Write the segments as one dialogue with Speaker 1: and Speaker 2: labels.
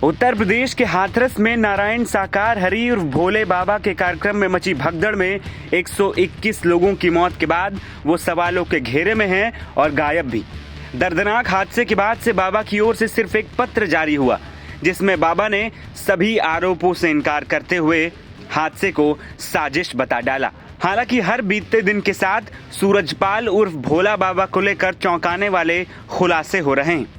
Speaker 1: उत्तर प्रदेश के हाथरस में नारायण साकार हरि और भोले बाबा के कार्यक्रम में मची भगदड़ में 121 लोगों की मौत के बाद वो सवालों के घेरे में हैं और गायब भी। दर्दनाक हादसे के बाद से बाबा की ओर से सिर्फ एक पत्र जारी हुआ जिसमें बाबा ने सभी आरोपों से इनकार करते हुए हादसे को साजिश बता डाला। हालांकि हर बीतते दिन के साथ सूरजपाल उर्फ भोला बाबा को लेकर चौंकाने वाले खुलासे हो रहे हैं।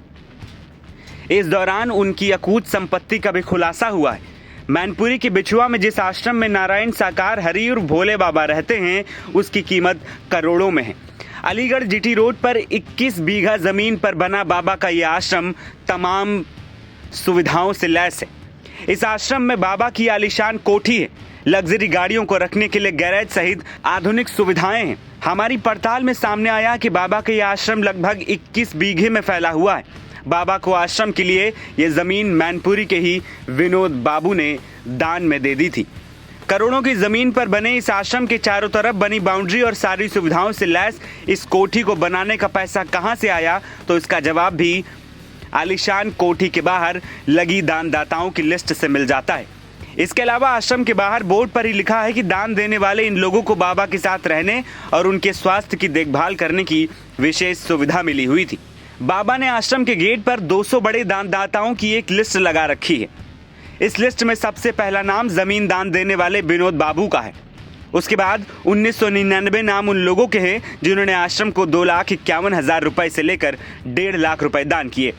Speaker 1: इस दौरान उनकी अकूत संपत्ति का भी खुलासा हुआ है। मैनपुरी के बिछुआ में जिस आश्रम में नारायण साकार हरि और भोले बाबा रहते हैं उसकी कीमत करोड़ों में है। अलीगढ़ जीटी रोड पर 21 बीघा जमीन पर बना बाबा का यह आश्रम तमाम सुविधाओं से लैस है। इस आश्रम में बाबा की आलीशान कोठी है, लग्जरी गाड़ियों को रखने के लिए गैरेज सहित आधुनिक सुविधाएं हैं। हमारी पड़ताल में सामने आया कि बाबा का यह आश्रम लगभग 21 बीघे में फैला हुआ है। बाबा को आश्रम के लिए ये जमीन मैनपुरी के ही विनोद बाबू ने दान में दे दी थी। करोड़ों की जमीन पर बने इस आश्रम के चारों तरफ बनी बाउंड्री और सारी सुविधाओं से लैस इस कोठी को बनाने का पैसा कहां से आया, तो इसका जवाब भी आलीशान कोठी के बाहर लगी दानदाताओं की लिस्ट से मिल जाता है। इसके अलावा आश्रम के बाहर बोर्ड पर ही लिखा है कि दान देने वाले इन लोगों को बाबा के साथ रहने और उनके स्वास्थ्य की देखभाल करने की विशेष सुविधा मिली हुई थी। बाबा ने आश्रम के गेट पर 200 बड़े दानदाताओं की एक लिस्ट लगा रखी है। इस लिस्ट में सबसे पहला नाम जमीन दान देने वाले विनोद बाबू का है। उसके बाद 1999 नाम उन लोगों के हैं जिन्होंने आश्रम को 2,51,000 रुपए से लेकर 1.5 लाख रुपए दान किए।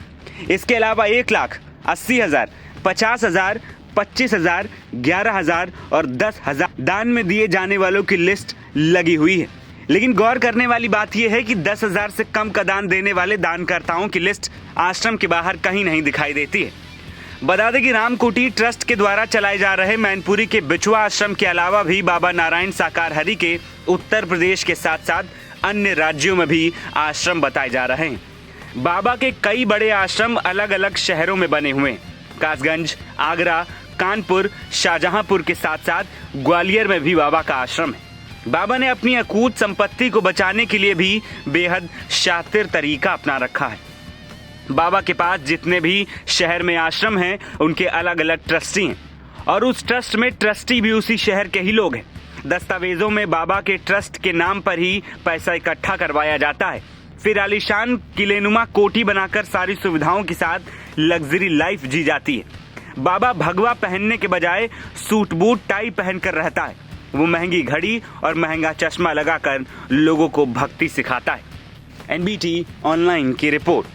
Speaker 1: इसके अलावा 1,80,000, 50,000, 25,000, 11,000 और 10,000 दान में दिए जाने वालों की लिस्ट लगी हुई है। लेकिन गौर करने वाली बात यह है कि 10,000 से कम का दान देने वाले दानकर्ताओं की लिस्ट आश्रम के बाहर कहीं नहीं दिखाई देती है। बता दें कि रामकुटी ट्रस्ट के द्वारा चलाए जा रहे मैनपुरी के बिछुआ आश्रम के अलावा भी बाबा नारायण साकार हरि के उत्तर प्रदेश के साथ साथ अन्य राज्यों में भी आश्रम बताए जा रहे हैं। बाबा के कई बड़े आश्रम अलग अलग शहरों में बने हुए हैं। कासगंज, आगरा, कानपुर, शाहजहांपुर के साथ साथ ग्वालियर में भी बाबा का आश्रम है। बाबा ने अपनी अकूत संपत्ति को बचाने के लिए भी बेहद शातिर तरीका अपना रखा है। बाबा के पास जितने भी शहर में आश्रम हैं उनके अलग अलग ट्रस्टी हैं और उस ट्रस्ट में ट्रस्टी भी उसी शहर के ही लोग हैं। दस्तावेजों में बाबा के ट्रस्ट के नाम पर ही पैसा इकट्ठा करवाया जाता है। फिर आलीशान किलेनुमा कोठी बनाकर सारी सुविधाओं के साथ लग्जरी लाइफ जी जाती है। बाबा भगवा पहनने के बजाय सूट बूट टाई पहनकर रहता है। वो महंगी घड़ी और महंगा चश्मा लगाकर लोगों को भक्ति सिखाता है। एनबीटी ऑनलाइन की रिपोर्ट।